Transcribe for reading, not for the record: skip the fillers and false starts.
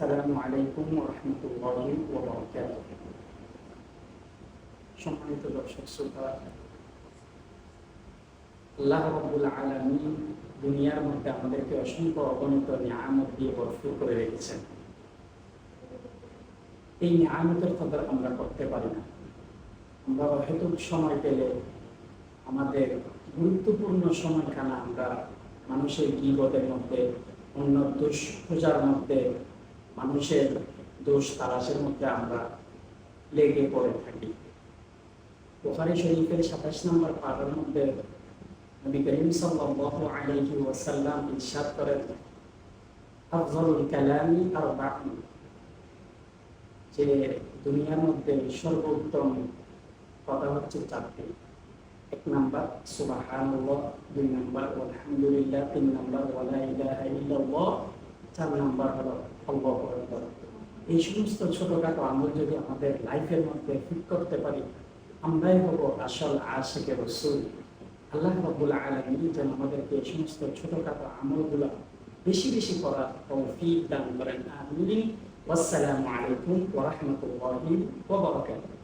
আসসালামু আলাইকুম ওয়া রাহমাতুল্লাহি ওয়া বারাকাতুহু। সম্মানিত দর্শক শ্রোতা, আল্লাহ রাব্বুল আলামিন দুনিয়ার মধ্যে আমাদেরকে অসংখ্য অগণিত নিয়ামত দিয়ে ভরপুর করে রেখেছেন। এই নিয়ামতের কদর আমরা করতে পারি না। আমরা হয়তো সময় পেলে আমাদের গুরুত্বপূর্ণ সময়খানা আমরা মানুষের গীবতের মধ্যে, অন্য দোষ খোঁজার মধ্যে, মানুষের দোষ তালাশের মধ্যে আমরা লেগে পড়ে থাকি। বুখারী শরীফের ২৭ নম্বর পারার মধ্যে নবী করিম সাল্লাল্লাহু আলাইহি ওয়াসাল্লাম ইরশাদ করেন, আফযালুল কালামি আরবাউন, যে দুনিয়ার মধ্যে সর্বোত্তম কথা হচ্ছে চারটি। ১ নাম্বার সুবহানাল্লাহ, ২ নাম্বার আলহামদুলিল্লাহ, ৩ নাম্বার ওয়ালা ইলাহা ইল্লাল্লাহ, ৪ নাম্বার হলো আল্লাহু আকবার। এই সমস্ত ছোটখাটো আমল যদি আমাদের লাইফের মধ্যে ফিট করতে পারি, আমরাই হব আসল আশিকে রাসূল। আল্লাহ রাব্বুল আলামিন যেন আমাদেরকে এই সমস্ত ছোটখাটো আমলগুলো বেশি বেশি করার তৌফিক দান করেন। আমিন। ওয়াসসালামু আলাইকুম ওয়া রাহমাতুল্লাহি ওয়া বারাকাতুহু।